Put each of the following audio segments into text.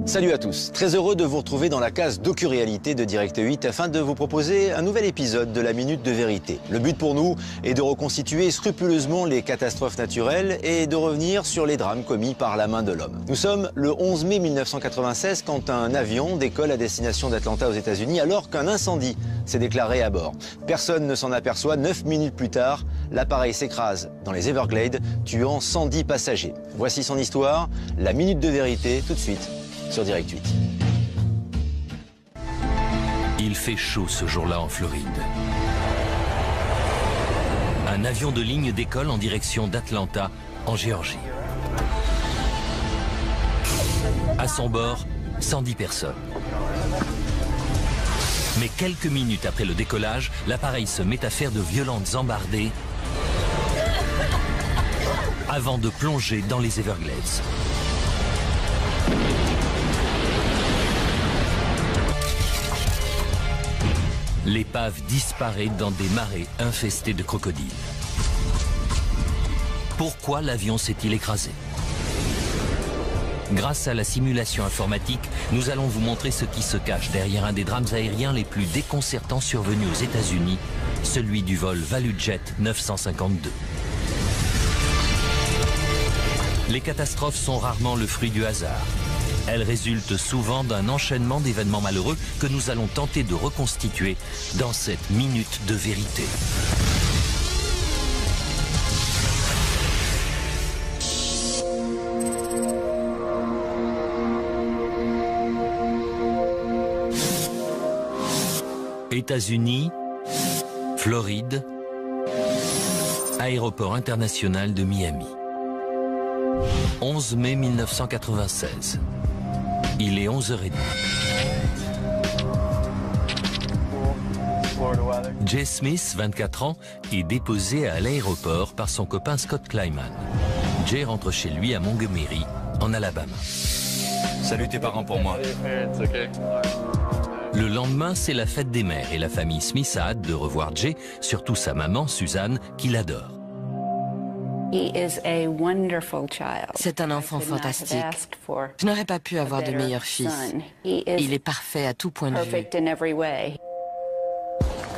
Salut à tous, très heureux de vous retrouver dans la case docu-réalité de Direct 8 afin de vous proposer un nouvel épisode de la Minute de Vérité. Le but pour nous est de reconstituer scrupuleusement les catastrophes naturelles et de revenir sur les drames commis par la main de l'homme. Nous sommes le 11 mai 1996 quand un avion décolle à destination d'Atlanta aux États-Unis alors qu'un incendie s'est déclaré à bord. Personne ne s'en aperçoit, 9 minutes plus tard, l'appareil s'écrase dans les Everglades, tuant 110 passagers. Voici son histoire, la Minute de Vérité, tout de suite sur Direct 8. Il fait chaud ce jour-là en Floride. Un avion de ligne décolle en direction d'Atlanta, en Géorgie. À son bord, 110 personnes. Mais quelques minutes après le décollage, l'appareil se met à faire de violentes embardées avant de plonger dans les Everglades. L'épave disparaît dans des marais infestés de crocodiles. Pourquoi l'avion s'est-il écrasé? Grâce à la simulation informatique, nous allons vous montrer ce qui se cache derrière un des drames aériens les plus déconcertants survenus aux États-Unis, celui du vol ValueJet 952. Les catastrophes sont rarement le fruit du hasard. Elles résultent souvent d'un enchaînement d'événements malheureux que nous allons tenter de reconstituer dans cette minute de vérité. États-Unis, Floride, aéroport international de Miami. 11 mai 1996. Il est 11h30. Jay Smith, 24 ans, est déposé à l'aéroport par son copain Scott Kleiman. Jay rentre chez lui à Montgomery, en Alabama. Salut tes parents pour moi. Le lendemain, c'est la fête des mères et la famille Smith a hâte de revoir Jay, surtout sa maman, Suzanne, qui l'adore. C'est un enfant fantastique. Je n'aurais pas pu avoir de meilleur fils. Il est parfait à tout point de vue.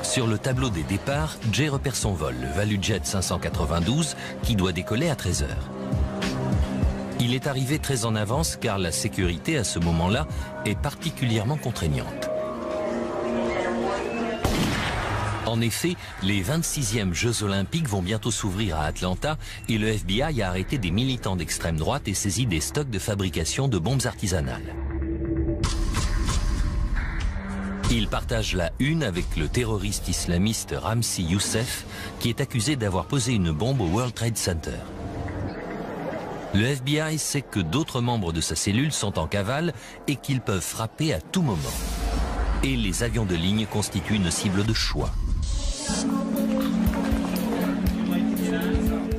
Sur le tableau des départs, Jay repère son vol, le ValueJet 592, qui doit décoller à 13h. Il est arrivé très en avance car la sécurité à ce moment-là est particulièrement contraignante. En effet, les 26e Jeux Olympiques vont bientôt s'ouvrir à Atlanta et le FBI a arrêté des militants d'extrême droite et saisi des stocks de fabrication de bombes artisanales. Il partage la une avec le terroriste islamiste Ramzi Youssef, qui est accusé d'avoir posé une bombe au World Trade Center. Le FBI sait que d'autres membres de sa cellule sont en cavale et qu'ils peuvent frapper à tout moment. Et les avions de ligne constituent une cible de choix.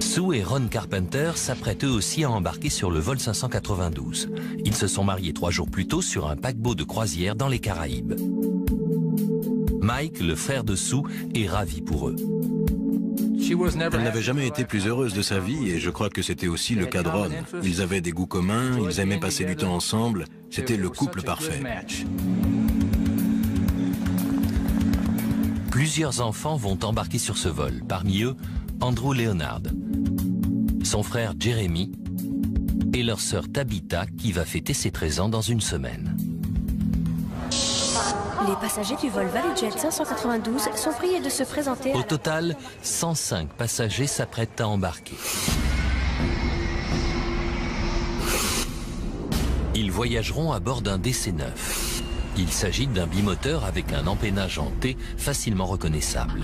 Sue et Ron Carpenter s'apprêtent eux aussi à embarquer sur le vol 592. Ils se sont mariés 3 jours plus tôt sur un paquebot de croisière dans les Caraïbes. Mike, le frère de Sue, est ravi pour eux. Elle n'avait jamais été plus heureuse de sa vie et je crois que c'était aussi le cas de Ron. Ils avaient des goûts communs, ils aimaient passer du temps ensemble, c'était le couple parfait. Plusieurs enfants vont embarquer sur ce vol, parmi eux Andrew Leonard, son frère Jeremy et leur sœur Tabitha qui va fêter ses 13 ans dans une semaine. Les passagers du vol ValueJet 592 sont priés de se présenter à... Au total, 105 passagers s'apprêtent à embarquer. Ils voyageront à bord d'un DC-9. Il s'agit d'un bimoteur avec un empennage en T facilement reconnaissable.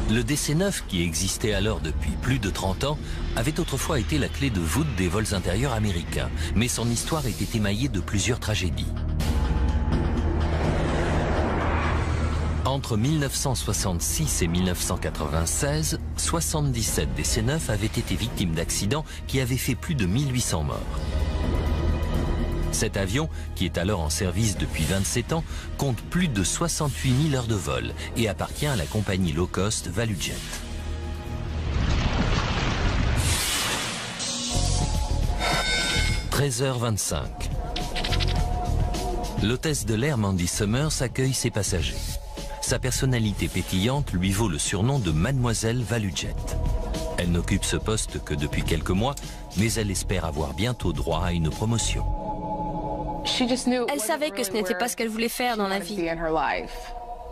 Le DC-9, qui existait alors depuis plus de 30 ans, avait autrefois été la clé de voûte des vols intérieurs américains, mais son histoire était émaillée de plusieurs tragédies. Entre 1966 et 1996, 77 DC-9 avaient été victimes d'accidents qui avaient fait plus de 1800 morts. Cet avion, qui est alors en service depuis 27 ans, compte plus de 68 000 heures de vol et appartient à la compagnie low cost ValueJet. « 13h25. L'hôtesse de l'air Mandy Summers accueille ses passagers. Sa personnalité pétillante lui vaut le surnom de Mademoiselle ValueJet. Elle n'occupe ce poste que depuis quelques mois, mais elle espère avoir bientôt droit à une promotion. Elle savait que ce n'était pas ce qu'elle voulait faire dans la vie.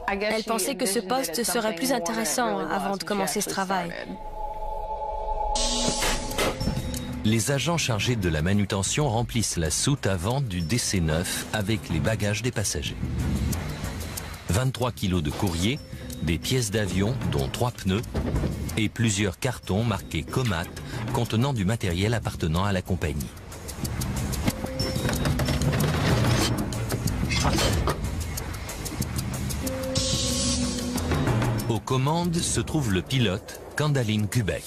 Elle pensait que ce poste serait plus intéressant avant de commencer ce travail. Les agents chargés de la manutention remplissent la soute avant du DC-9 avec les bagages des passagers. 23 kilos de courrier, des pièces d'avion, dont 3 pneus, et plusieurs cartons marqués Comat contenant du matériel appartenant à la compagnie. Aux commandes se trouve le pilote Kandaline Kubek.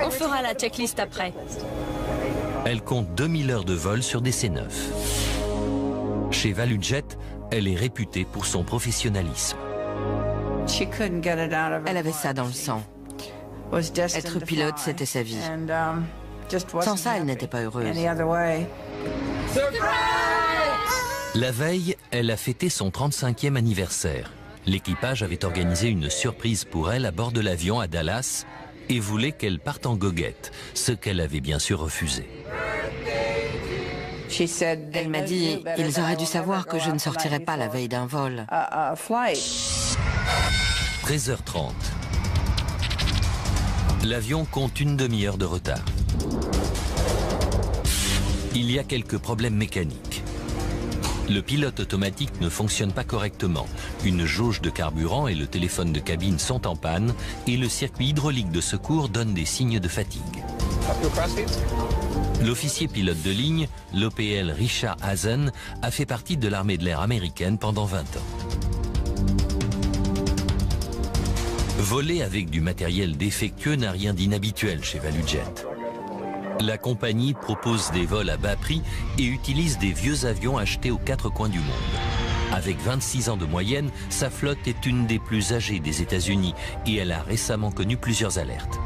On fera la checklist après. Elle compte 2000 heures de vol sur DC-9. Chez ValueJet, elle est réputée pour son professionnalisme. Elle avait ça dans le sang. Être pilote, c'était sa vie. Sans ça, elle n'était pas heureuse. La veille, elle a fêté son 35e anniversaire. L'équipage avait organisé une surprise pour elle à bord de l'avion à Dallas et voulait qu'elle parte en goguette, ce qu'elle avait bien sûr refusé. Elle m'a dit, ils auraient dû savoir que je ne sortirais pas la veille d'un vol. 13h30. L'avion compte une demi-heure de retard. Il y a quelques problèmes mécaniques. Le pilote automatique ne fonctionne pas correctement. Une jauge de carburant et le téléphone de cabine sont en panne et le circuit hydraulique de secours donne des signes de fatigue. L'officier pilote de ligne, l'OPL Richard Hazen, a fait partie de l'armée de l'air américaine pendant 20 ans. Voler avec du matériel défectueux n'a rien d'inhabituel chez ValueJet. La compagnie propose des vols à bas prix et utilise des vieux avions achetés aux 4 coins du monde. Avec 26 ans de moyenne, sa flotte est une des plus âgées des États-Unis et elle a récemment connu plusieurs alertes.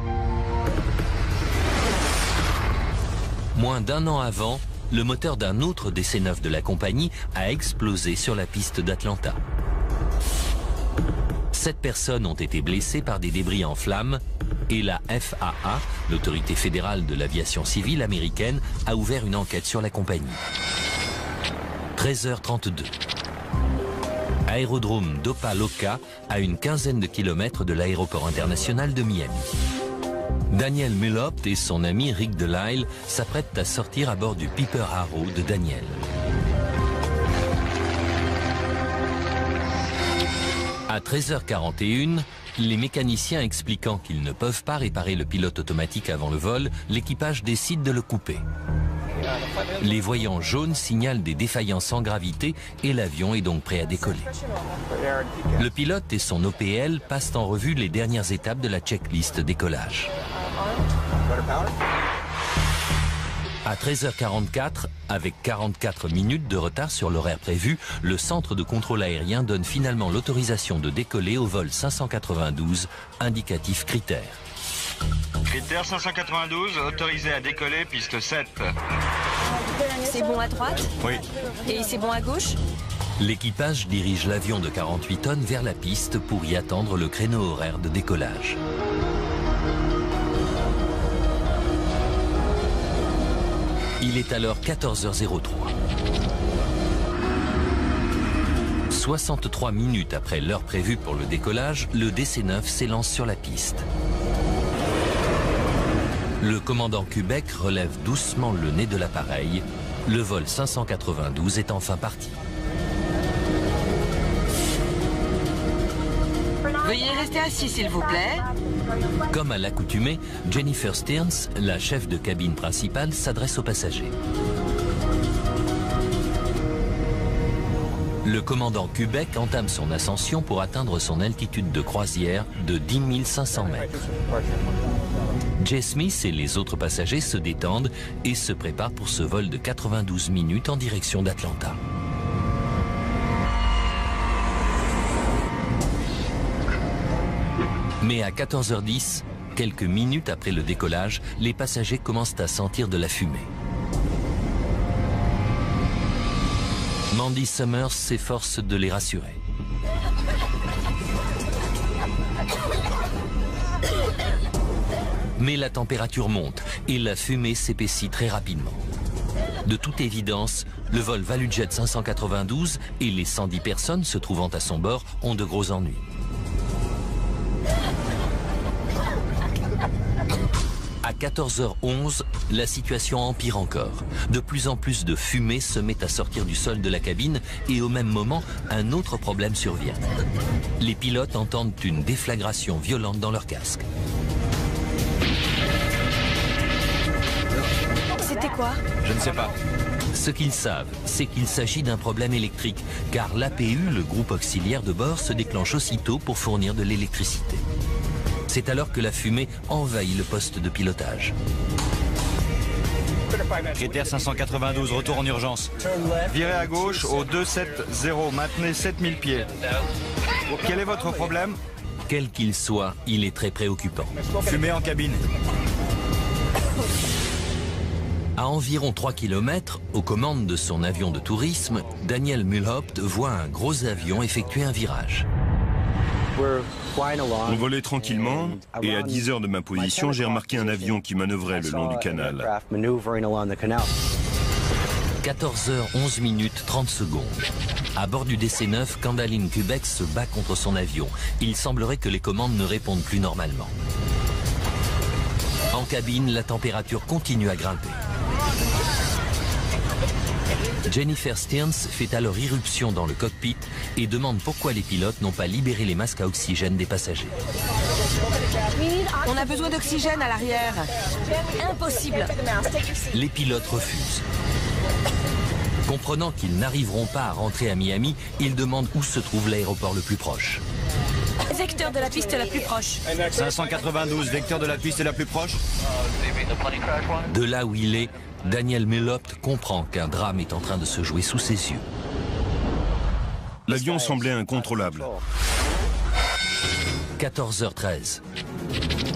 Moins d'un an avant, le moteur d'un autre DC-9 de la compagnie a explosé sur la piste d'Atlanta. 7 personnes ont été blessées par des débris en flammes et la FAA, l'autorité fédérale de l'aviation civile américaine, a ouvert une enquête sur la compagnie. 13h32. Aérodrome d'Opa-locka, à une quinzaine de kilomètres de l'aéroport international de Miami. Daniel Mullopt et son ami Rick Delisle s'apprêtent à sortir à bord du Piper Arrow de Daniel. À 13h41, les mécaniciens expliquant qu'ils ne peuvent pas réparer le pilote automatique avant le vol, l'équipage décide de le couper. Les voyants jaunes signalent des défaillances en gravité et l'avion est donc prêt à décoller. Le pilote et son OPL passent en revue les dernières étapes de la checklist décollage. À 13h44, avec 44 minutes de retard sur l'horaire prévu, le centre de contrôle aérien donne finalement l'autorisation de décoller au vol 592, indicatif critère. Critère 592, autorisé à décoller, piste 7. C'est bon à droite? Oui. Et c'est bon à gauche? L'équipage dirige l'avion de 48 tonnes vers la piste pour y attendre le créneau horaire de décollage. Il est alors 14h03. 63 minutes après l'heure prévue pour le décollage, le DC-9 s'élance sur la piste. Le commandant Kubek relève doucement le nez de l'appareil. Le vol 592 est enfin parti. Veuillez rester assis, s'il vous plaît. Comme à l'accoutumée, Jennifer Stearns, la chef de cabine principale, s'adresse aux passagers. Le commandant Kubek entame son ascension pour atteindre son altitude de croisière de 10 500 mètres. Jay Smith et les autres passagers se détendent et se préparent pour ce vol de 92 minutes en direction d'Atlanta. Mais à 14h10, quelques minutes après le décollage, les passagers commencent à sentir de la fumée. Mandy Summers s'efforce de les rassurer. Mais la température monte et la fumée s'épaissit très rapidement. De toute évidence, le vol ValueJet 592 et les 110 personnes se trouvant à son bord ont de gros ennuis. À 14h11, la situation empire encore. De plus en plus de fumée se met à sortir du sol de la cabine et au même moment, un autre problème survient. Les pilotes entendent une déflagration violente dans leur casque. C'était quoi? Je ne sais pas. Ce qu'ils savent, c'est qu'il s'agit d'un problème électrique, car l'APU, le groupe auxiliaire de bord, se déclenche aussitôt pour fournir de l'électricité. C'est alors que la fumée envahit le poste de pilotage. Critère 592, retour en urgence. Virez à gauche au 270, maintenez 7000 pieds. Quel est votre problème? Quel qu'il soit, il est très préoccupant. Fumée en cabine. À environ 3 km, aux commandes de son avion de tourisme, Daniel Mulhaupt voit un gros avion effectuer un virage. On volait tranquillement et à 10 heures de ma position, j'ai remarqué un avion qui manœuvrait le long du canal. 14h11 minutes 30 secondes. À bord du DC-9, Kandaline Kubek se bat contre son avion. Il semblerait que les commandes ne répondent plus normalement. En cabine, la température continue à grimper. Jennifer Stearns fait alors irruption dans le cockpit et demande pourquoi les pilotes n'ont pas libéré les masques à oxygène des passagers. On a besoin d'oxygène à l'arrière. Impossible. Les pilotes refusent. Comprenant qu'ils n'arriveront pas à rentrer à Miami, ils demandent où se trouve l'aéroport le plus proche. Vecteur de la piste la plus proche. 592, vecteur de la piste la plus proche. De là où il est, Daniel Mulhaupt comprend qu'un drame est en train de se jouer sous ses yeux. L'avion semblait incontrôlable. 14h13.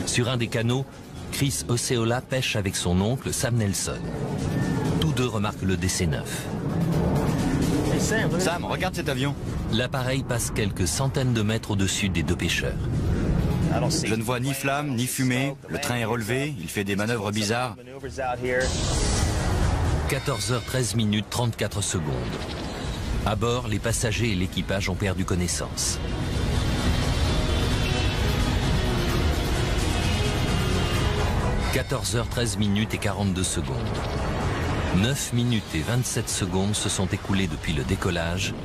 Sur un des canaux, Chris Osceola pêche avec son oncle Sam Nelson. Tous deux remarquent le DC-9. Sam, regarde cet avion. L'appareil passe quelques centaines de mètres au-dessus des deux pêcheurs. Je ne vois ni flamme, ni fumée. Le train est relevé, il fait des manœuvres bizarres. 14h13 minutes 34 secondes. À bord, les passagers et l'équipage ont perdu connaissance. « 14h13 minutes et 42 secondes. 9 minutes et 27 secondes se sont écoulées depuis le décollage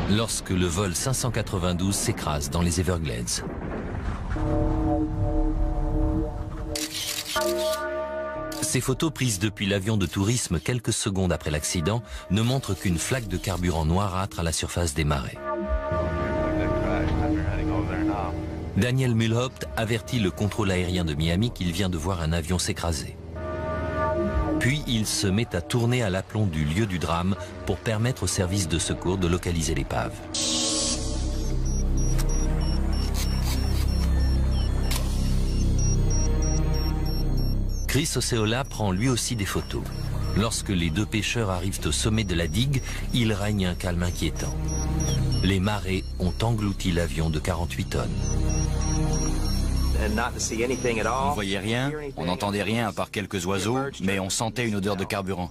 lorsque le vol 592 s'écrase dans les Everglades. Ces photos prises depuis l'avion de tourisme quelques secondes après l'accident ne montrent qu'une flaque de carburant noirâtre à la surface des marais. Daniel Mulhaupt avertit le contrôle aérien de Miami qu'il vient de voir un avion s'écraser. Puis il se met à tourner à l'aplomb du lieu du drame pour permettre aux services de secours de localiser l'épave. Chris Osceola prend lui aussi des photos. Lorsque les deux pêcheurs arrivent au sommet de la digue, il règne un calme inquiétant. Les marées ont englouti l'avion de 48 tonnes. On ne voyait rien, on n'entendait rien à part quelques oiseaux, mais on sentait une odeur de carburant.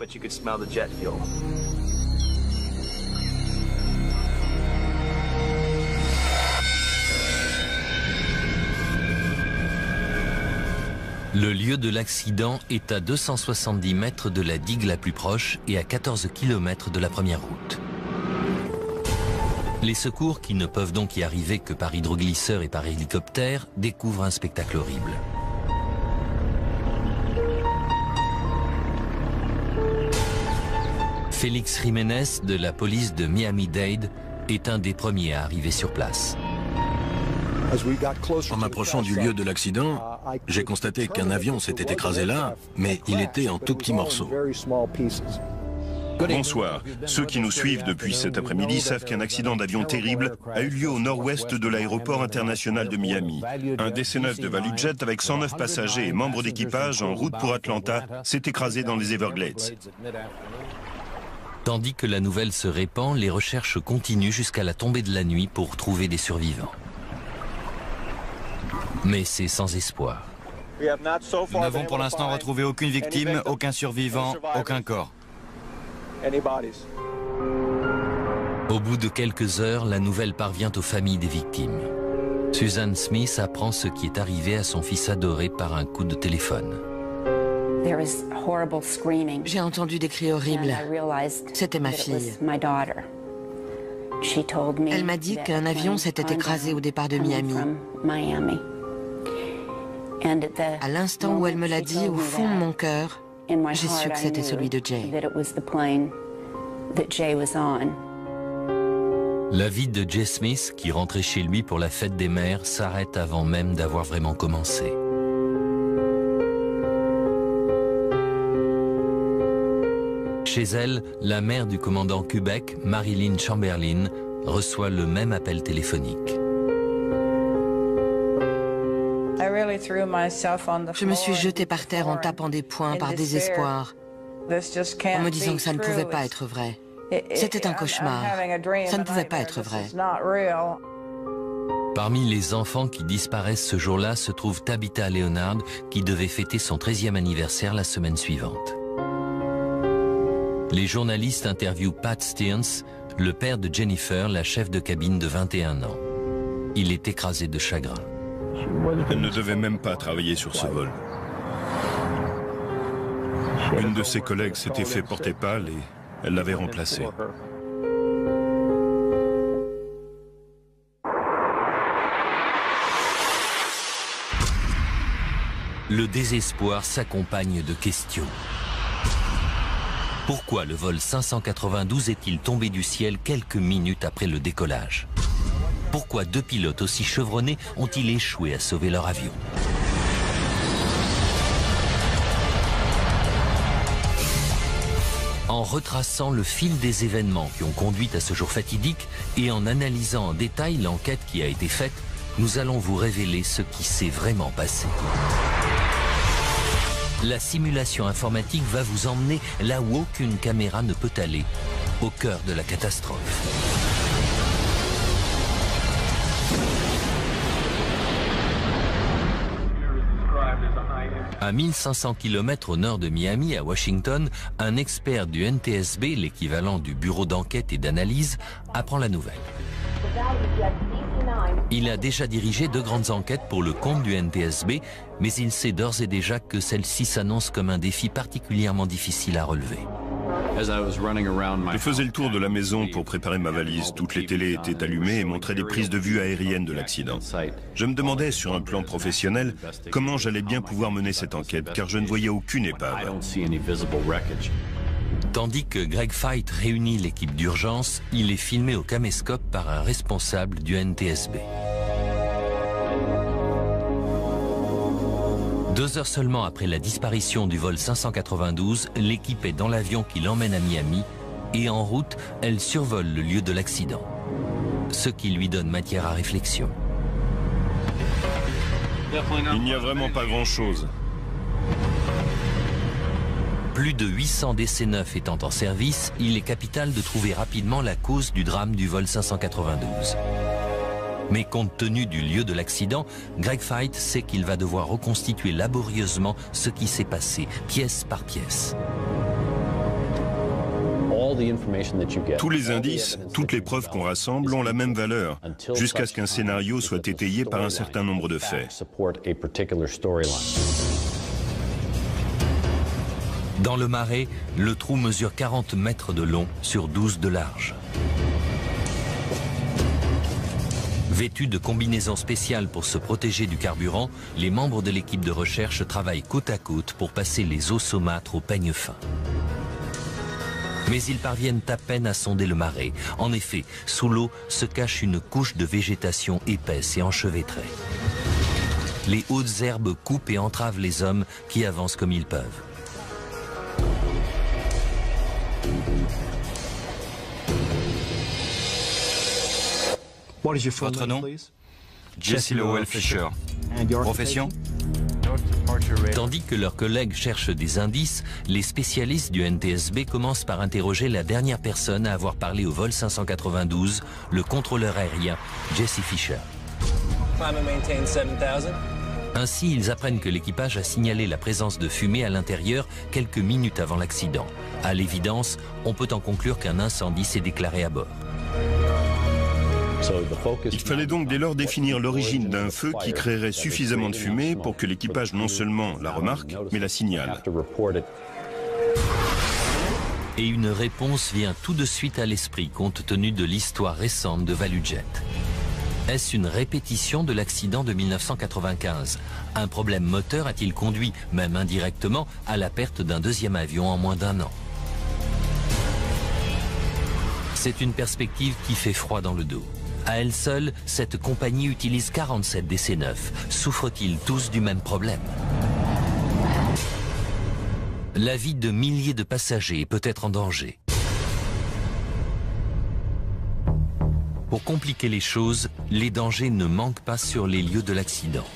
Le lieu de l'accident est à 270 mètres de la digue la plus proche et à 14 km de la première route. Les secours, qui ne peuvent donc y arriver que par hydroglisseur et par hélicoptère, découvrent un spectacle horrible. Félix Jiménez de la police de Miami-Dade est un des premiers à arriver sur place. En m'approchant du lieu de l'accident, j'ai constaté qu'un avion s'était écrasé là, mais il était en tout petits morceaux. Bonsoir. Ceux qui nous suivent depuis cet après-midi savent qu'un accident d'avion terrible a eu lieu au nord-ouest de l'aéroport international de Miami. Un DC-9 de ValueJet avec 109 passagers et membres d'équipage en route pour Atlanta s'est écrasé dans les Everglades. Tandis que la nouvelle se répand, les recherches continuent jusqu'à la tombée de la nuit pour trouver des survivants. Mais c'est sans espoir. Nous n'avons pour l'instant retrouvé aucune victime, aucun survivant, aucun corps. Au bout de quelques heures, la nouvelle parvient aux familles des victimes. Susan Smith apprend ce qui est arrivé à son fils adoré par un coup de téléphone. J'ai entendu des cris horribles. C'était ma fille. Elle m'a dit qu'un avion s'était écrasé au départ de Miami. À l'instant où elle me l'a dit, au fond de mon cœur, j'ai su que c'était celui de Jay. La vie de Jay Smith, qui rentrait chez lui pour la fête des mères, s'arrête avant même d'avoir vraiment commencé. Chez elle, la mère du commandant Quebec, Marilyn Chamberlain, reçoit le même appel téléphonique. Je me suis jetée par terre en tapant des poings par désespoir, en me disant que ça ne pouvait pas être vrai. C'était un cauchemar. Ça ne pouvait pas être vrai. Parmi les enfants qui disparaissent ce jour-là se trouve Tabitha Leonard, qui devait fêter son 13e anniversaire la semaine suivante. Les journalistes interviewent Pat Stearns, le père de Jennifer, la chef de cabine de 21 ans. Il est écrasé de chagrin. Elle ne devait même pas travailler sur ce vol. Une de ses collègues s'était fait porter pâle et elle l'avait remplacée. Le désespoir s'accompagne de questions. Pourquoi le vol 592 est-il tombé du ciel quelques minutes après le décollage? Pourquoi deux pilotes aussi chevronnés ont-ils échoué à sauver leur avion? En retraçant le fil des événements qui ont conduit à ce jour fatidique et en analysant en détail l'enquête qui a été faite, nous allons vous révéler ce qui s'est vraiment passé. La simulation informatique va vous emmener là où aucune caméra ne peut aller, au cœur de la catastrophe. À 1500 km au nord de Miami, à Washington, un expert du NTSB, l'équivalent du bureau d'enquête et d'analyse, apprend la nouvelle. Il a déjà dirigé 2 grandes enquêtes pour le compte du NTSB, mais il sait d'ores et déjà que celle-ci s'annonce comme un défi particulièrement difficile à relever. Je faisais le tour de la maison pour préparer ma valise. Toutes les télés étaient allumées et montraient des prises de vue aériennes de l'accident. Je me demandais, sur un plan professionnel, comment j'allais bien pouvoir mener cette enquête, car je ne voyais aucune épave. Tandis que Greg Feit réunit l'équipe d'urgence, il est filmé au caméscope par un responsable du NTSB. 2 heures seulement après la disparition du vol 592, l'équipe est dans l'avion qui l'emmène à Miami et en route, elle survole le lieu de l'accident. Ce qui lui donne matière à réflexion. Il n'y a vraiment pas grand-chose. Plus de 800 DC-9 étant en service, il est capital de trouver rapidement la cause du drame du vol 592. Mais compte tenu du lieu de l'accident, Greg Feit sait qu'il va devoir reconstituer laborieusement ce qui s'est passé, pièce par pièce. Tous les indices, toutes les preuves qu'on rassemble ont la même valeur, jusqu'à ce qu'un scénario soit étayé par un certain nombre de faits. Dans le marais, le trou mesure 40 mètres de long sur 12 de large. Vêtus de combinaisons spéciales pour se protéger du carburant, les membres de l'équipe de recherche travaillent côte à côte pour passer les eaux saumâtres au peigne fin. Mais ils parviennent à peine à sonder le marais. En effet, sous l'eau se cache une couche de végétation épaisse et enchevêtrée. Les hautes herbes coupent et entravent les hommes qui avancent comme ils peuvent. Votre nom? Jesse Lowell Fisher. Profession? Tandis que leurs collègues cherchent des indices, les spécialistes du NTSB commencent par interroger la dernière personne à avoir parlé au vol 592, le contrôleur aérien Jesse Fisher. Ainsi, ils apprennent que l'équipage a signalé la présence de fumée à l'intérieur quelques minutes avant l'accident. À l'évidence, on peut en conclure qu'un incendie s'est déclaré à bord. Il fallait donc dès lors définir l'origine d'un feu qui créerait suffisamment de fumée pour que l'équipage non seulement la remarque, mais la signale. Et une réponse vient tout de suite à l'esprit compte tenu de l'histoire récente de ValueJet. Est-ce une répétition de l'accident de 1995? Un problème moteur a-t-il conduit, même indirectement, à la perte d'un deuxième avion en moins d'un an? C'est une perspective qui fait froid dans le dos. À elle seule, cette compagnie utilise 47 DC-9. Souffrent-ils tous du même problème? La vie de milliers de passagers est peut-être en danger. Pour compliquer les choses, les dangers ne manquent pas sur les lieux de l'accident.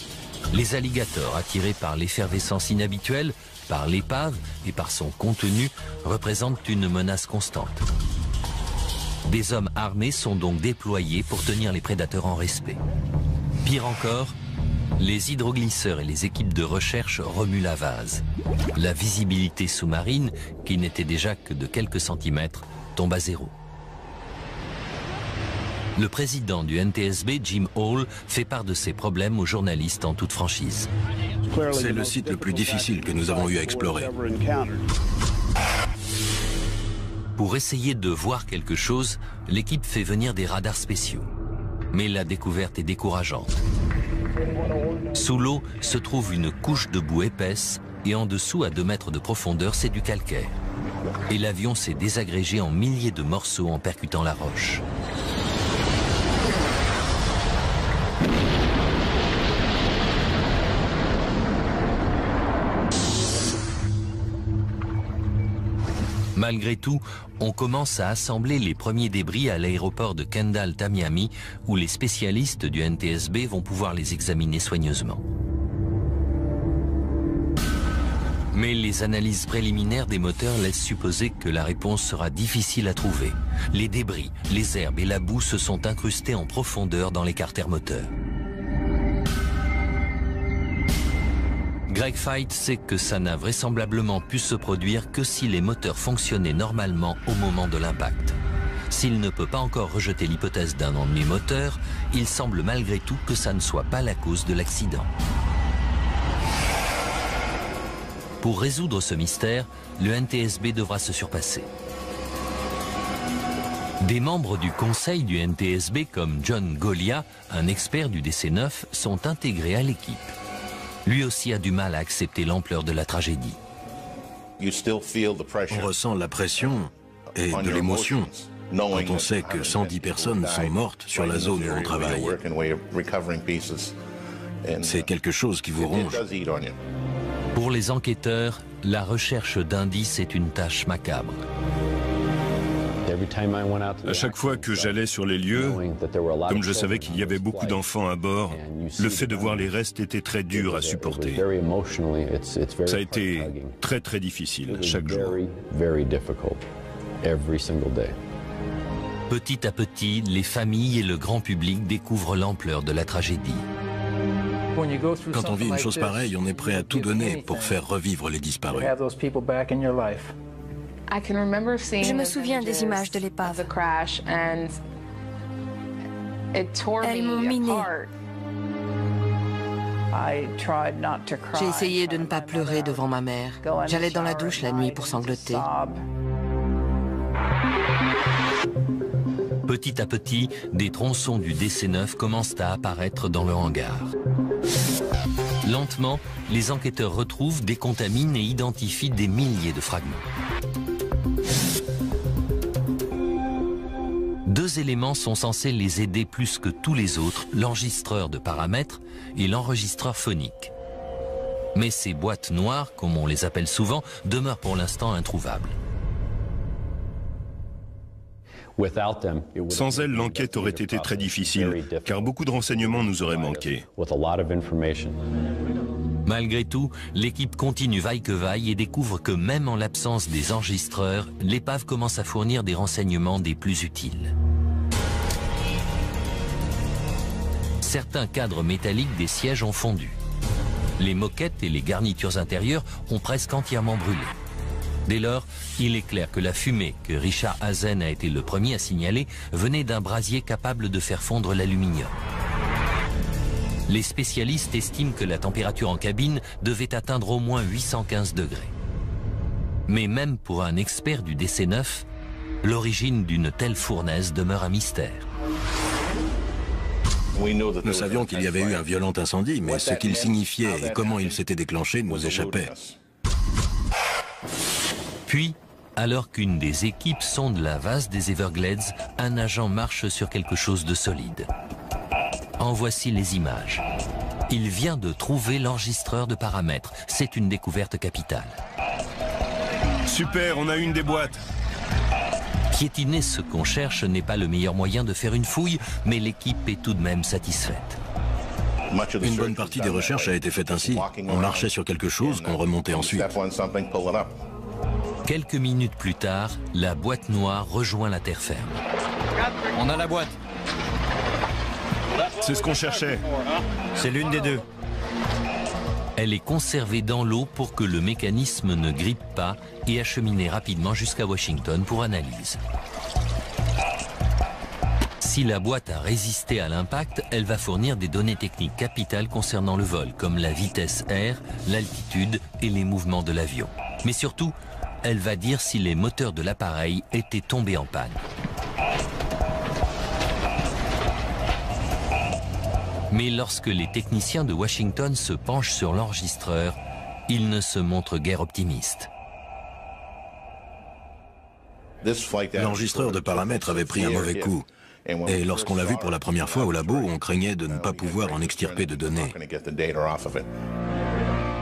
Les alligators, attirés par l'effervescence inhabituelle, par l'épave et par son contenu, représentent une menace constante. Des hommes armés sont donc déployés pour tenir les prédateurs en respect. Pire encore, les hydroglisseurs et les équipes de recherche remuent la vase. La visibilité sous-marine, qui n'était déjà que de quelques centimètres, tombe à zéro. Le président du NTSB, Jim Hall, fait part de ses problèmes aux journalistes en toute franchise. C'est le site le plus difficile que nous avons eu à explorer. Pour essayer de voir quelque chose, l'équipe fait venir des radars spéciaux. Mais la découverte est décourageante. Sous l'eau se trouve une couche de boue épaisse et en dessous, à 2 mètres de profondeur, c'est du calcaire. Et l'avion s'est désagrégé en milliers de morceaux en percutant la roche. Malgré tout, on commence à assembler les premiers débris à l'aéroport de Kendall-Tamiami, où les spécialistes du NTSB vont pouvoir les examiner soigneusement. Mais les analyses préliminaires des moteurs laissent supposer que la réponse sera difficile à trouver. Les débris, les herbes et la boue se sont incrustés en profondeur dans les carters moteurs. Greg Feith sait que ça n'a vraisemblablement pu se produire que si les moteurs fonctionnaient normalement au moment de l'impact. S'il ne peut pas encore rejeter l'hypothèse d'un ennui moteur, il semble malgré tout que ça ne soit pas la cause de l'accident. Pour résoudre ce mystère, le NTSB devra se surpasser. Des membres du conseil du NTSB comme John Golia, un expert du DC-9, sont intégrés à l'équipe. Lui aussi a du mal à accepter l'ampleur de la tragédie. On ressent la pression et de l'émotion quand on sait que 110 personnes sont mortes sur la zone où on travaille. C'est quelque chose qui vous ronge. Pour les enquêteurs, la recherche d'indices est une tâche macabre. À chaque fois que j'allais sur les lieux, comme je savais qu'il y avait beaucoup d'enfants à bord, le fait de voir les restes était très dur à supporter. Ça a été très très difficile chaque jour. Petit à petit, les familles et le grand public découvrent l'ampleur de la tragédie. Quand on vit une chose pareille, on est prêt à tout donner pour faire revivre les disparus. Je me souviens des images de l'épave. Elles m'ont miné. J'ai essayé de ne pas pleurer devant ma mère. J'allais dans la douche la nuit pour sangloter. Petit à petit, des tronçons du DC-9 commencent à apparaître dans le hangar. Lentement, les enquêteurs retrouvent, décontaminent et identifient des milliers de fragments. Deux éléments sont censés les aider plus que tous les autres, l'enregistreur de paramètres et l'enregistreur phonique. Mais ces boîtes noires, comme on les appelle souvent, demeurent pour l'instant introuvables. Sans elles, l'enquête aurait été très difficile, car beaucoup de renseignements nous auraient manqué. Malgré tout, l'équipe continue vaille que vaille et découvre que même en l'absence des enregistreurs, l'épave commence à fournir des renseignements des plus utiles. Certains cadres métalliques des sièges ont fondu. Les moquettes et les garnitures intérieures ont presque entièrement brûlé. Dès lors, il est clair que la fumée que Richard Hazen a été le premier à signaler venait d'un brasier capable de faire fondre l'aluminium. Les spécialistes estiment que la température en cabine devait atteindre au moins 815 degrés. Mais même pour un expert du DC-9, l'origine d'une telle fournaise demeure un mystère. Nous savions qu'il y avait eu un violent incendie, mais ce qu'il signifiait et comment il s'était déclenché nous échappait. Puis, alors qu'une des équipes sonde la vase des Everglades, un agent marche sur quelque chose de solide. En voici les images. Il vient de trouver l'enregistreur de paramètres. C'est une découverte capitale. Super, on a une des boîtes. Piétiner ce qu'on cherche n'est pas le meilleur moyen de faire une fouille, mais l'équipe est tout de même satisfaite. Une bonne partie des recherches a été faite ainsi. On marchait sur quelque chose qu'on remontait ensuite. Quelques minutes plus tard, la boîte noire rejoint la terre ferme. On a la boîte. C'est ce qu'on cherchait. C'est l'une des deux. Elle est conservée dans l'eau pour que le mécanisme ne grippe pas et acheminée rapidement jusqu'à Washington pour analyse. Si la boîte a résisté à l'impact, elle va fournir des données techniques capitales concernant le vol, comme la vitesse R, l'altitude et les mouvements de l'avion. Mais surtout, elle va dire si les moteurs de l'appareil étaient tombés en panne. Mais lorsque les techniciens de Washington se penchent sur l'enregistreur, ils ne se montrent guère optimistes. L'enregistreur de paramètres avait pris un mauvais coup. Et lorsqu'on l'a vu pour la première fois au labo, on craignait de ne pas pouvoir en extirper de données.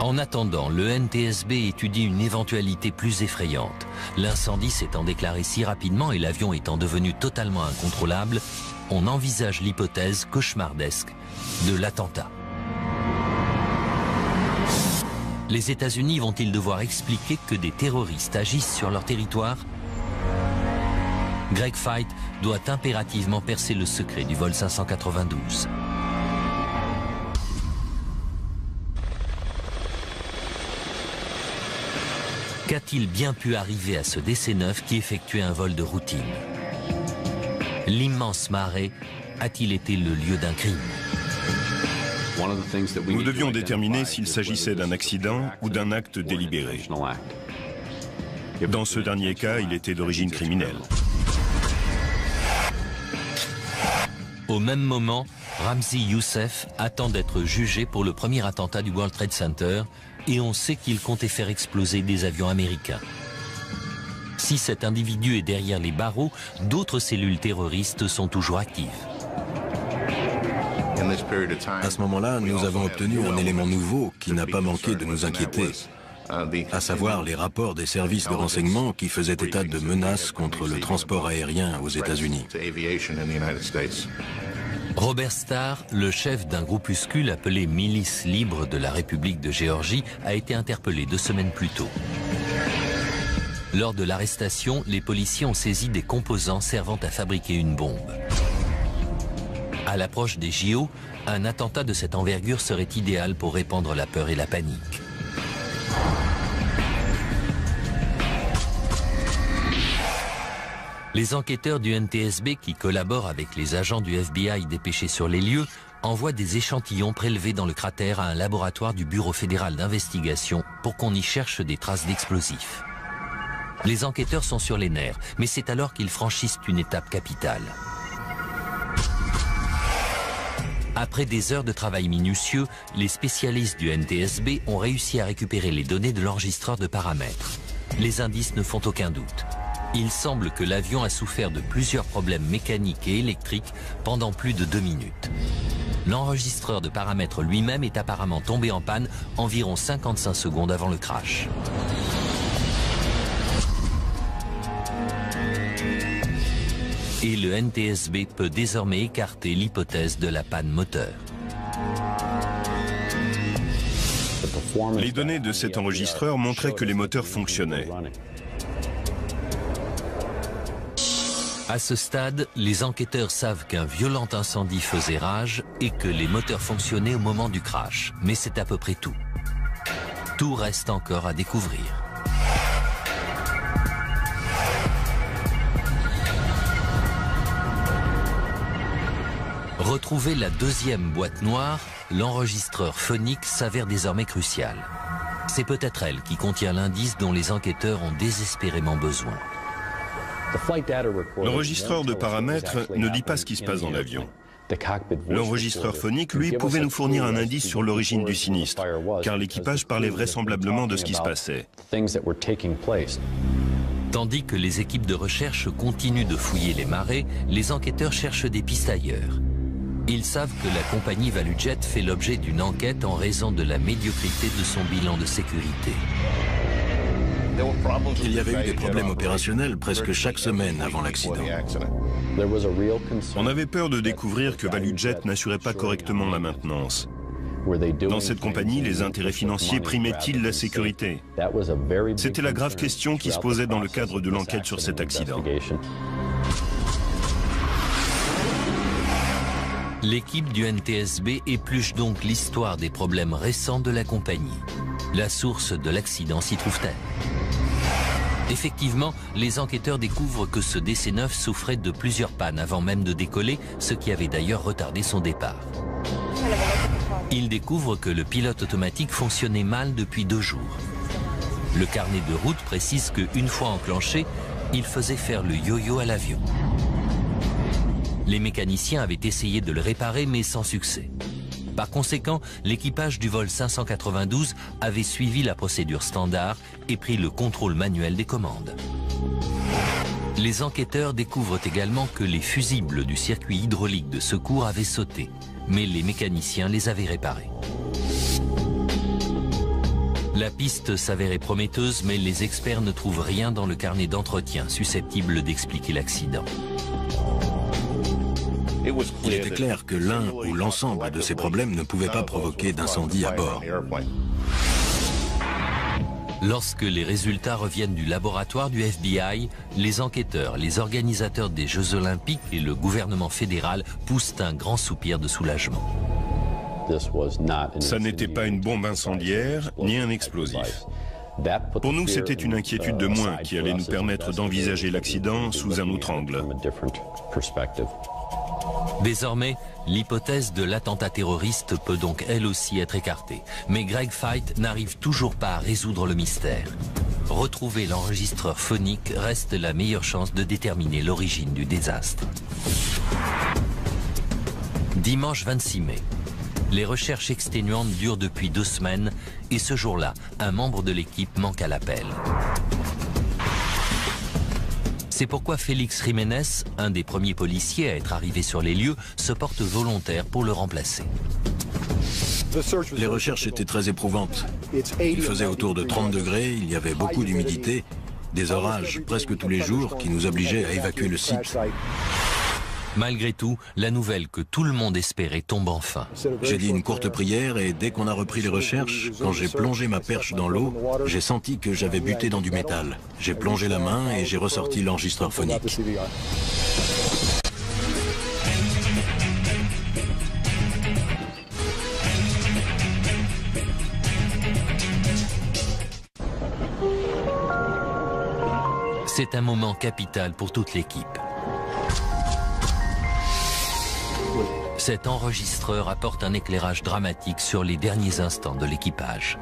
En attendant, le NTSB étudie une éventualité plus effrayante. L'incendie s'étant déclaré si rapidement et l'avion étant devenu totalement incontrôlable, on envisage l'hypothèse cauchemardesque de l'attentat. Les États-Unis vont-ils devoir expliquer que des terroristes agissent sur leur territoire? Greg Feit doit impérativement percer le secret du vol 592. Qu'a-t-il bien pu arriver à ce DC-9 qui effectuait un vol de routine? L'immense marais a-t-il été le lieu d'un crime? Nous devions déterminer s'il s'agissait d'un accident ou d'un acte délibéré. Dans ce dernier cas, il était d'origine criminelle. Au même moment, Ramzi Youssef attend d'être jugé pour le premier attentat du World Trade Center et on sait qu'il comptait faire exploser des avions américains. Si cet individu est derrière les barreaux, d'autres cellules terroristes sont toujours actives. À ce moment-là, nous avons obtenu un élément nouveau qui n'a pas manqué de nous inquiéter, à savoir les rapports des services de renseignement qui faisaient état de menaces contre le transport aérien aux États-Unis. Robert Starr, le chef d'un groupuscule appelé Milice libre de la République de Géorgie, a été interpellé 2 semaines plus tôt. Lors de l'arrestation, les policiers ont saisi des composants servant à fabriquer une bombe. À l'approche des JO, un attentat de cette envergure serait idéal pour répandre la peur et la panique. Les enquêteurs du NTSB qui collaborent avec les agents du FBI dépêchés sur les lieux envoient des échantillons prélevés dans le cratère à un laboratoire du Bureau fédéral d'investigation pour qu'on y cherche des traces d'explosifs. Les enquêteurs sont sur les nerfs, mais c'est alors qu'ils franchissent une étape capitale. Après des heures de travail minutieux, les spécialistes du NTSB ont réussi à récupérer les données de l'enregistreur de paramètres. Les indices ne font aucun doute. Il semble que l'avion a souffert de plusieurs problèmes mécaniques et électriques pendant plus de 2 minutes. L'enregistreur de paramètres lui-même est apparemment tombé en panne environ 55 secondes avant le crash. Et le NTSB peut désormais écarter l'hypothèse de la panne moteur. Les données de cet enregistreur montraient que les moteurs fonctionnaient. À ce stade, les enquêteurs savent qu'un violent incendie faisait rage et que les moteurs fonctionnaient au moment du crash. Mais c'est à peu près tout. Tout reste encore à découvrir. Retrouver la deuxième boîte noire, l'enregistreur phonique s'avère désormais crucial. C'est peut-être elle qui contient l'indice dont les enquêteurs ont désespérément besoin. L'enregistreur de paramètres ne dit pas ce qui se passe dans l'avion. L'enregistreur phonique, lui, pouvait nous fournir un indice sur l'origine du sinistre, car l'équipage parlait vraisemblablement de ce qui se passait. Tandis que les équipes de recherche continuent de fouiller les marais, les enquêteurs cherchent des pistes ailleurs. Ils savent que la compagnie ValueJet fait l'objet d'une enquête en raison de la médiocrité de son bilan de sécurité. Il y avait eu des problèmes opérationnels presque chaque semaine avant l'accident. On avait peur de découvrir que ValueJet n'assurait pas correctement la maintenance. Dans cette compagnie, les intérêts financiers primaient-ils la sécurité? C'était la grave question qui se posait dans le cadre de l'enquête sur cet accident. L'équipe du NTSB épluche donc l'histoire des problèmes récents de la compagnie. La source de l'accident s'y trouve-t-elle? Effectivement, les enquêteurs découvrent que ce DC-9 souffrait de plusieurs pannes avant même de décoller, ce qui avait d'ailleurs retardé son départ. Ils découvrent que le pilote automatique fonctionnait mal depuis 2 jours. Le carnet de route précise qu'une fois enclenché, il faisait faire le yo-yo à l'avion. Les mécaniciens avaient essayé de le réparer, mais sans succès. Par conséquent, l'équipage du vol 592 avait suivi la procédure standard et pris le contrôle manuel des commandes. Les enquêteurs découvrent également que les fusibles du circuit hydraulique de secours avaient sauté, mais les mécaniciens les avaient réparés. La piste s'avérait prometteuse, mais les experts ne trouvent rien dans le carnet d'entretien susceptible d'expliquer l'accident. Il était clair que l'un ou l'ensemble de ces problèmes ne pouvait pas provoquer d'incendie à bord. Lorsque les résultats reviennent du laboratoire du FBI, les enquêteurs, les organisateurs des Jeux Olympiques et le gouvernement fédéral poussent un grand soupir de soulagement. Ça n'était pas une bombe incendiaire ni un explosif. Pour nous, c'était une inquiétude de moins qui allait nous permettre d'envisager l'accident sous un autre angle. Désormais, l'hypothèse de l'attentat terroriste peut donc elle aussi être écartée. Mais Greg Feit n'arrive toujours pas à résoudre le mystère. Retrouver l'enregistreur phonique reste la meilleure chance de déterminer l'origine du désastre. Dimanche 26 mai. Les recherches exténuantes durent depuis 2 semaines et ce jour-là, un membre de l'équipe manque à l'appel. C'est pourquoi Félix Jiménez, un des premiers policiers à être arrivé sur les lieux, se porte volontaire pour le remplacer. Les recherches étaient très éprouvantes. Il faisait autour de 30 degrés, il y avait beaucoup d'humidité, des orages presque tous les jours qui nous obligeaient à évacuer le site. Malgré tout, la nouvelle que tout le monde espérait tombe enfin. J'ai dit une courte prière et dès qu'on a repris les recherches, quand j'ai plongé ma perche dans l'eau, j'ai senti que j'avais buté dans du métal. J'ai plongé la main et j'ai ressorti l'enregistreur phonique. C'est un moment capital pour toute l'équipe. Cet enregistreur apporte un éclairage dramatique sur les derniers instants de l'équipage.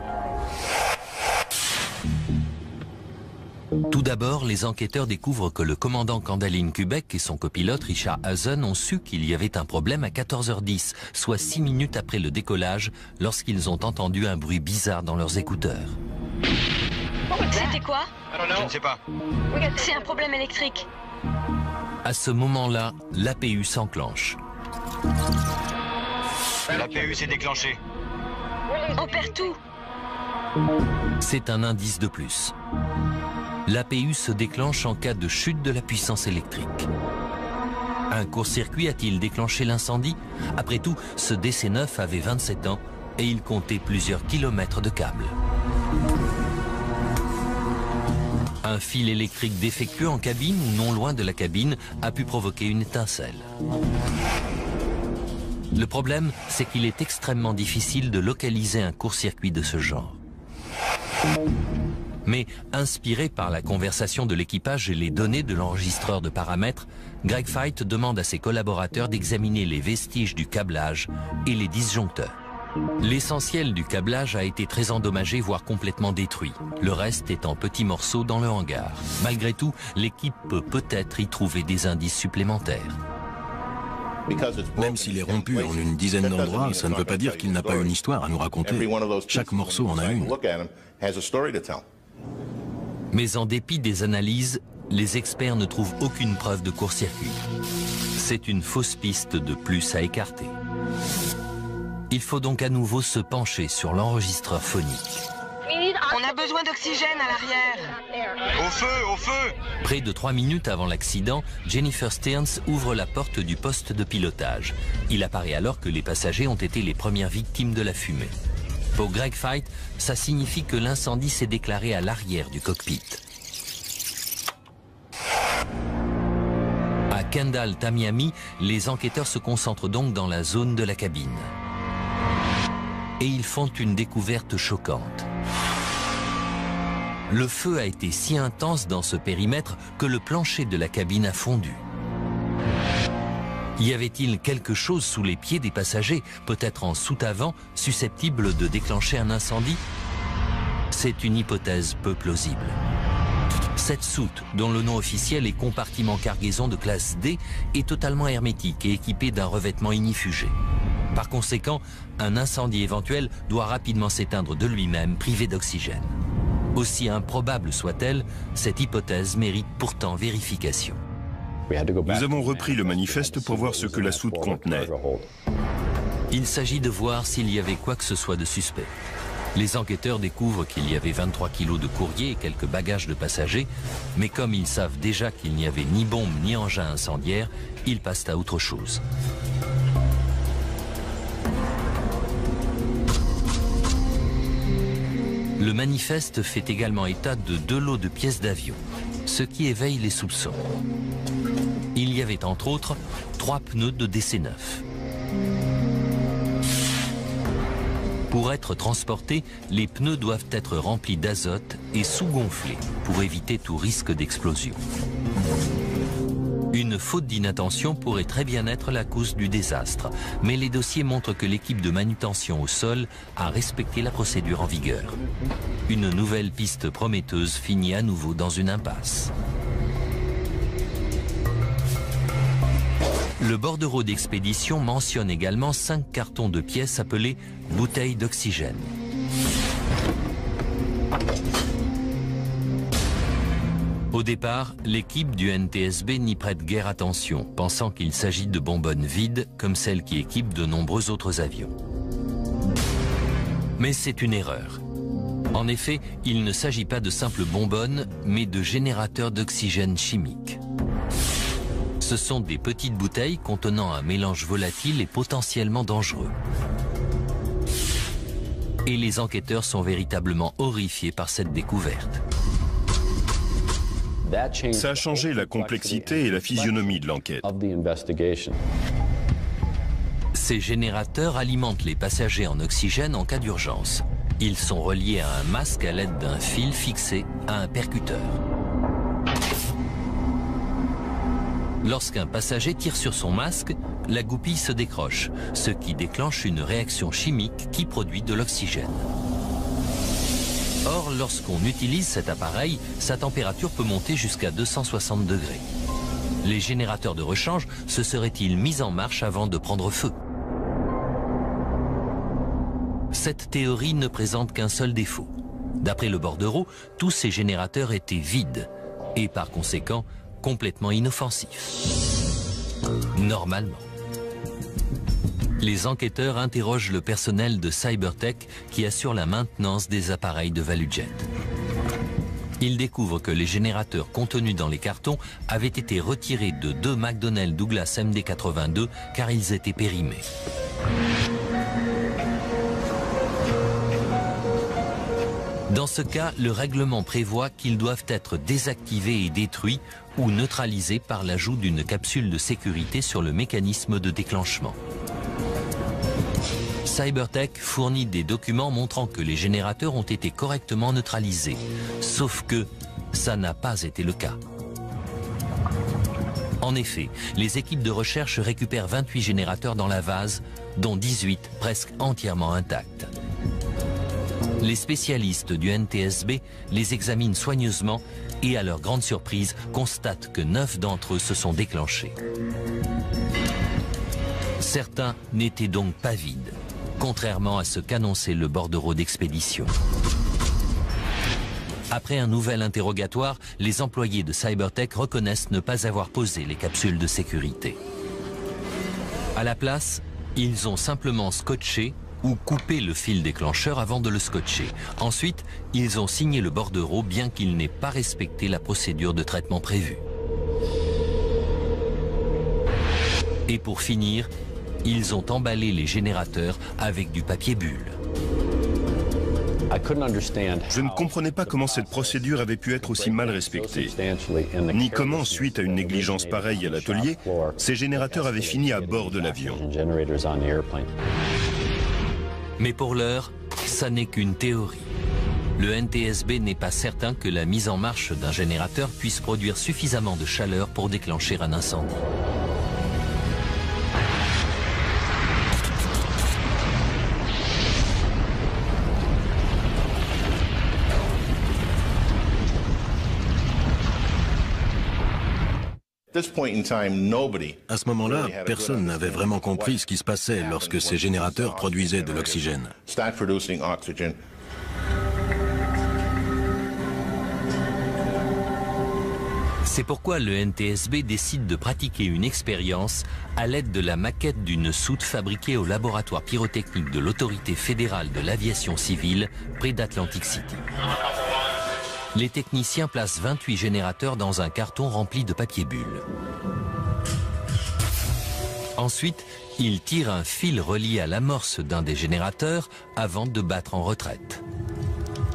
Tout d'abord, les enquêteurs découvrent que le commandant Kandaline Kubek et son copilote Richard Hazen ont su qu'il y avait un problème à 14h10, soit 6 minutes après le décollage, lorsqu'ils ont entendu un bruit bizarre dans leurs écouteurs. C'était quoi? Je ne sais pas. C'est un problème électrique. À ce moment-là, l'APU s'enclenche. L'APU s'est déclenchée. On perd tout. C'est un indice de plus. L'APU se déclenche en cas de chute de la puissance électrique. Un court-circuit a-t-il déclenché l'incendie? Après tout, ce DC-9 avait 27 ans et il comptait plusieurs kilomètres de câbles. Un fil électrique défectueux en cabine ou non loin de la cabine a pu provoquer une étincelle. Le problème, c'est qu'il est extrêmement difficile de localiser un court-circuit de ce genre. Mais inspiré par la conversation de l'équipage et les données de l'enregistreur de paramètres, Greg Feit demande à ses collaborateurs d'examiner les vestiges du câblage et les disjoncteurs. L'essentiel du câblage a été très endommagé, voire complètement détruit. Le reste est en petits morceaux dans le hangar. Malgré tout, l'équipe peut peut-être y trouver des indices supplémentaires. Même s'il est rompu en une dizaine d'endroits, ça ne veut pas dire qu'il n'a pas une histoire à nous raconter. Chaque morceau en a une. Mais en dépit des analyses, les experts ne trouvent aucune preuve de court-circuit. C'est une fausse piste de plus à écarter. Il faut donc à nouveau se pencher sur l'enregistreur phonique. On a besoin d'oxygène à l'arrière. Au feu, au feu! Près de 3 minutes avant l'accident, Jennifer Stearns ouvre la porte du poste de pilotage. Il apparaît alors que les passagers ont été les premières victimes de la fumée. Pour Greg Feit, ça signifie que l'incendie s'est déclaré à l'arrière du cockpit. À Kendall, Tamiami, les enquêteurs se concentrent donc dans la zone de la cabine. Et ils font une découverte choquante. Le feu a été si intense dans ce périmètre que le plancher de la cabine a fondu. Y avait-il quelque chose sous les pieds des passagers, peut-être en soute-avant, susceptible de déclencher un incendie? C'est une hypothèse peu plausible. Cette soute, dont le nom officiel est compartiment cargaison de classe D, est totalement hermétique et équipée d'un revêtement ignifugé. Par conséquent, un incendie éventuel doit rapidement s'éteindre de lui-même, privé d'oxygène. Aussi improbable soit-elle, cette hypothèse mérite pourtant vérification. Nous avons repris le manifeste pour voir ce que la soute contenait. Il s'agit de voir s'il y avait quoi que ce soit de suspect. Les enquêteurs découvrent qu'il y avait 23 kilos de courrier et quelques bagages de passagers, mais comme ils savent déjà qu'il n'y avait ni bombe ni engin incendiaire, ils passent à autre chose. Le manifeste fait également état de 2 lots de pièces d'avion, ce qui éveille les soupçons. Il y avait entre autres 3 pneus de DC-9. Pour être transportés, les pneus doivent être remplis d'azote et sous-gonflés pour éviter tout risque d'explosion. Une faute d'inattention pourrait très bien être la cause du désastre, mais les dossiers montrent que l'équipe de manutention au sol a respecté la procédure en vigueur. Une nouvelle piste prometteuse finit à nouveau dans une impasse. Le bordereau d'expédition mentionne également 5 cartons de pièces appelés bouteilles d'oxygène. Au départ, l'équipe du NTSB n'y prête guère attention, pensant qu'il s'agit de bonbonnes vides comme celles qui équipent de nombreux autres avions. Mais c'est une erreur. En effet, il ne s'agit pas de simples bonbonnes, mais de générateurs d'oxygène chimique. Ce sont des petites bouteilles contenant un mélange volatile et potentiellement dangereux. Et les enquêteurs sont véritablement horrifiés par cette découverte. Ça a changé la complexité et la physionomie de l'enquête. Ces générateurs alimentent les passagers en oxygène en cas d'urgence. Ils sont reliés à un masque à l'aide d'un fil fixé à un percuteur. Lorsqu'un passager tire sur son masque, la goupille se décroche, ce qui déclenche une réaction chimique qui produit de l'oxygène. Or, lorsqu'on utilise cet appareil, sa température peut monter jusqu'à 260 degrés. Les générateurs de rechange se seraient-ils mis en marche avant de prendre feu? Cette théorie ne présente qu'un seul défaut. D'après le bordereau, tous ces générateurs étaient vides et par conséquent complètement inoffensifs. Normalement. Les enquêteurs interrogent le personnel de Cybertech qui assure la maintenance des appareils de ValueJet. Ils découvrent que les générateurs contenus dans les cartons avaient été retirés de 2 McDonnell Douglas MD-82 car ils étaient périmés. Dans ce cas, le règlement prévoit qu'ils doivent être désactivés et détruits ou neutralisés par l'ajout d'une capsule de sécurité sur le mécanisme de déclenchement. Cybertech fournit des documents montrant que les générateurs ont été correctement neutralisés. Sauf que ça n'a pas été le cas. En effet, les équipes de recherche récupèrent 28 générateurs dans la vase, dont 18 presque entièrement intacts. Les spécialistes du NTSB les examinent soigneusement et, à leur grande surprise, constatent que 9 d'entre eux se sont déclenchés. Certains n'étaient donc pas vides, contrairement à ce qu'annonçait le bordereau d'expédition. Après un nouvel interrogatoire, les employés de Cybertech reconnaissent ne pas avoir posé les capsules de sécurité. À la place, ils ont simplement scotché ou coupé le fil déclencheur avant de le scotcher. Ensuite, ils ont signé le bordereau bien qu'ils n'aient pas respecté la procédure de traitement prévue. Et pour finir, ils ont emballé les générateurs avec du papier bulle. Je ne comprenais pas comment cette procédure avait pu être aussi mal respectée, ni comment, suite à une négligence pareille à l'atelier, ces générateurs avaient fini à bord de l'avion. Mais pour l'heure, ça n'est qu'une théorie. Le NTSB n'est pas certain que la mise en marche d'un générateur puisse produire suffisamment de chaleur pour déclencher un incendie. À ce moment-là, personne n'avait vraiment compris ce qui se passait lorsque ces générateurs produisaient de l'oxygène. C'est pourquoi le NTSB décide de pratiquer une expérience à l'aide de la maquette d'une soute fabriquée au laboratoire pyrotechnique de l'Autorité fédérale de l'aviation civile près d'Atlantic City. Les techniciens placent 28 générateurs dans un carton rempli de papier bulle. Ensuite, ils tirent un fil relié à l'amorce d'un des générateurs avant de battre en retraite.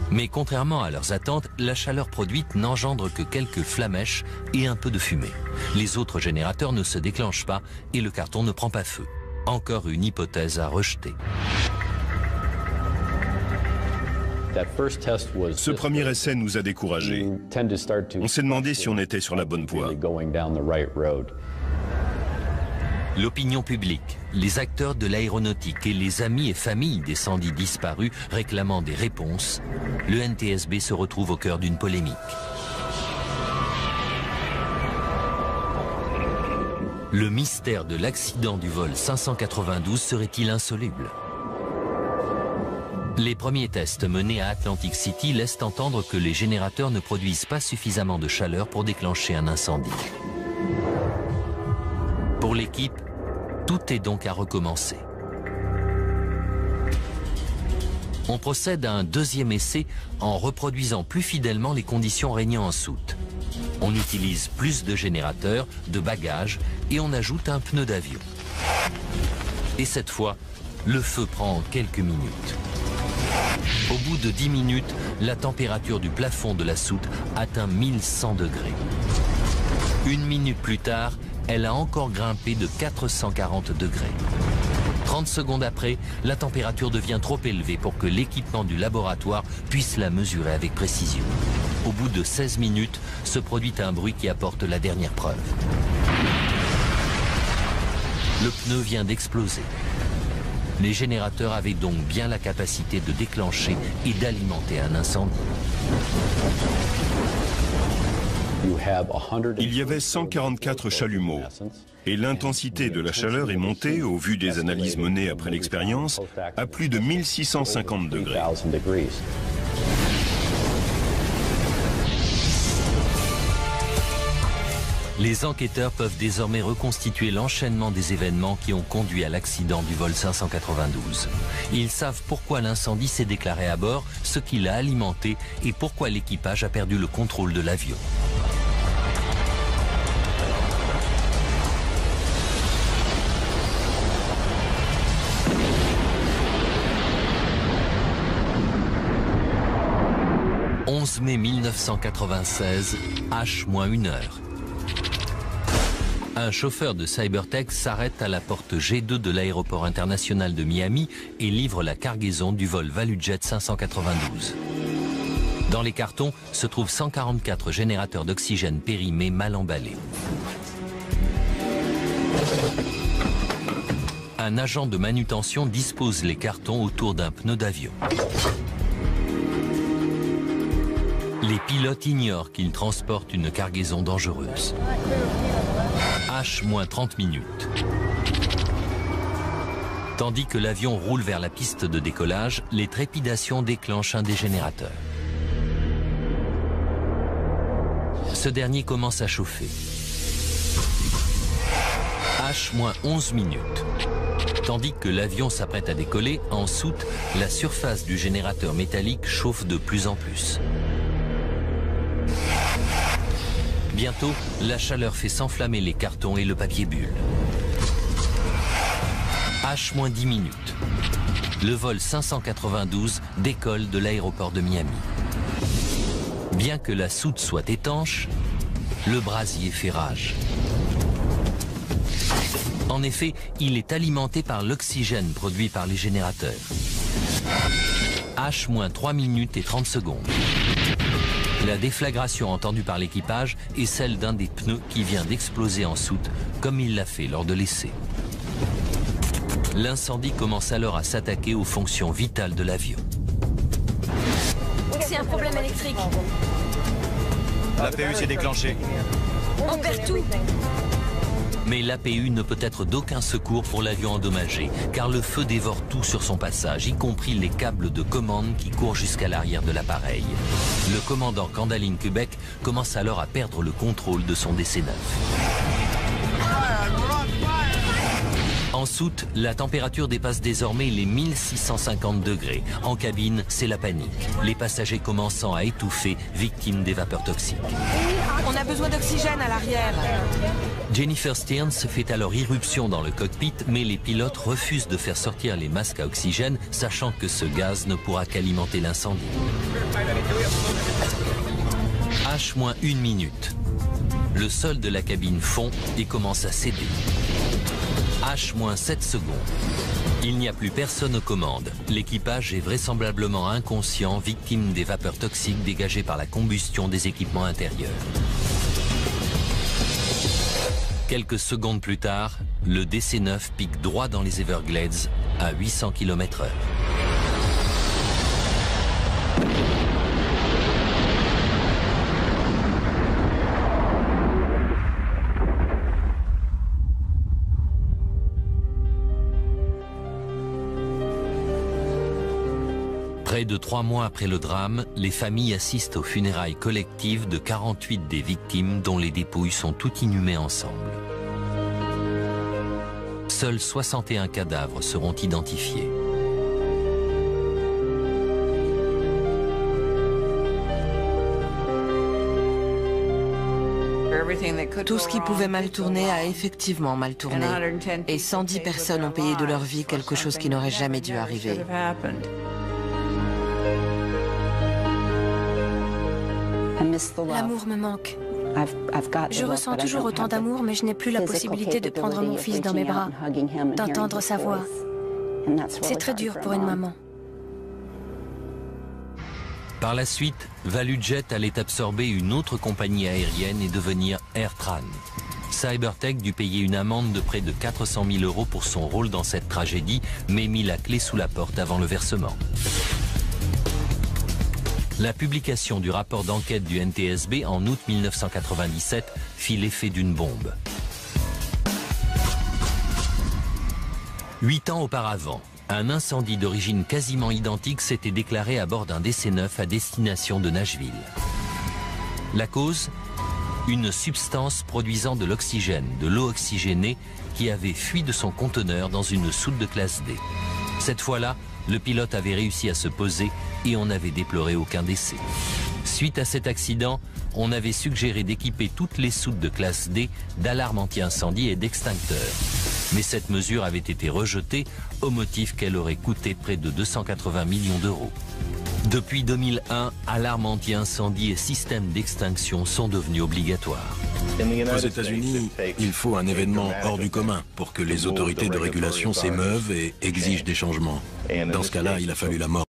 Mais contrairement à leurs attentes, la chaleur produite n'engendre que quelques flammèches et un peu de fumée. Les autres générateurs ne se déclenchent pas et le carton ne prend pas feu. Encore une hypothèse à rejeter. Ce premier essai nous a découragés. On s'est demandé si on était sur la bonne voie. L'opinion publique, les acteurs de l'aéronautique et les amis et familles des 110 disparus réclamant des réponses, le NTSB se retrouve au cœur d'une polémique. Le mystère de l'accident du vol 592 serait-il insoluble ? Les premiers tests menés à Atlantic City laissent entendre que les générateurs ne produisent pas suffisamment de chaleur pour déclencher un incendie. Pour l'équipe, tout est donc à recommencer. On procède à un deuxième essai en reproduisant plus fidèlement les conditions régnant en soute. On utilise plus de générateurs, de bagages et on ajoute un pneu d'avion. Et cette fois, le feu prend quelques minutes. Au bout de 10 minutes, la température du plafond de la soute atteint 1100 degrés. Une minute plus tard, elle a encore grimpé de 440 degrés. 30 secondes après, la température devient trop élevée pour que l'équipement du laboratoire puisse la mesurer avec précision. Au bout de 16 minutes, se produit un bruit qui apporte la dernière preuve. Le pneu vient d'exploser. Les générateurs avaient donc bien la capacité de déclencher et d'alimenter un incendie. Il y avait 144 chalumeaux et l'intensité de la chaleur est montée, au vu des analyses menées après l'expérience, à plus de 1650 degrés. Les enquêteurs peuvent désormais reconstituer l'enchaînement des événements qui ont conduit à l'accident du vol 592. Ils savent pourquoi l'incendie s'est déclaré à bord, ce qui l'a alimenté et pourquoi l'équipage a perdu le contrôle de l'avion. « 11 mai 1996, H-1 heure. Un chauffeur de Cybertech s'arrête à la porte G2 de l'aéroport international de Miami et livre la cargaison du vol ValueJet 592. Dans les cartons se trouvent 144 générateurs d'oxygène périmés mal emballés. Un agent de manutention dispose les cartons autour d'un pneu d'avion. Les pilotes ignorent qu'ils transportent une cargaison dangereuse. H-30 minutes. Tandis que l'avion roule vers la piste de décollage, les trépidations déclenchent un des générateurs. Ce dernier commence à chauffer. H-11 minutes. Tandis que l'avion s'apprête à décoller, en soute, la surface du générateur métallique chauffe de plus en plus. Bientôt, la chaleur fait s'enflammer les cartons et le papier bulle. H-10 minutes. Le vol 592 décolle de l'aéroport de Miami. Bien que la soute soit étanche, le brasier fait rage. En effet, il est alimenté par l'oxygène produit par les générateurs. H-3 minutes et 30 secondes. La déflagration entendue par l'équipage est celle d'un des pneus qui vient d'exploser en soute, comme il l'a fait lors de l'essai. L'incendie commence alors à s'attaquer aux fonctions vitales de l'avion. C'est un problème électrique. L'APU s'est déclenchée. On perd tout. Mais l'APU ne peut être d'aucun secours pour l'avion endommagé, car le feu dévore tout sur son passage, y compris les câbles de commande qui courent jusqu'à l'arrière de l'appareil. Le commandant Kandalin Kubek commence alors à perdre le contrôle de son DC-9. En soute, la température dépasse désormais les 1650 degrés. En cabine, c'est la panique. Les passagers commençant à étouffer, victimes des vapeurs toxiques. On a besoin d'oxygène à l'arrière. Jennifer Stearns fait alors irruption dans le cockpit, mais les pilotes refusent de faire sortir les masques à oxygène, sachant que ce gaz ne pourra qu'alimenter l'incendie. H-1 minute. Le sol de la cabine fond et commence à céder. H-7 secondes. Il n'y a plus personne aux commandes. L'équipage est vraisemblablement inconscient, victime des vapeurs toxiques dégagées par la combustion des équipements intérieurs. Quelques secondes plus tard, le DC-9 pique droit dans les Everglades à 800 km/h. Près de 3 mois après le drame, les familles assistent aux funérailles collectives de 48 des victimes dont les dépouilles sont toutes inhumées ensemble. Seuls 61 cadavres seront identifiés. Tout ce qui pouvait mal tourner a effectivement mal tourné. Et 110 personnes ont payé de leur vie quelque chose qui n'aurait jamais dû arriver. L'amour me manque. Je ressens toujours autant d'amour, mais je n'ai plus la possibilité de prendre mon fils dans mes bras, d'entendre sa voix. C'est très dur pour une maman. Par la suite, ValueJet allait absorber une autre compagnie aérienne et devenir AirTran. Cybertech dut payer une amende de près de 400 000 € pour son rôle dans cette tragédie, mais mit la clé sous la porte avant le versement. La publication du rapport d'enquête du NTSB en août 1997 fit l'effet d'une bombe. 8 ans auparavant, un incendie d'origine quasiment identique s'était déclaré à bord d'un DC-9 à destination de Nashville. La cause ? une substance produisant de l'oxygène, de l'eau oxygénée, qui avait fui de son conteneur dans une soute de classe D. Cette fois-là, le pilote avait réussi à se poser et on n'avait déploré aucun décès. Suite à cet accident, on avait suggéré d'équiper toutes les soutes de classe D d'alarmes anti-incendie et d'extincteurs. Mais cette mesure avait été rejetée au motif qu'elle aurait coûté près de 280 millions d'euros. Depuis 2001, alarmes anti-incendie et systèmes d'extinction sont devenus obligatoires. Aux États-Unis, il faut un événement hors du commun pour que les autorités de régulation s'émeuvent et exigent des changements. Dans ce cas-là, il a fallu la mort.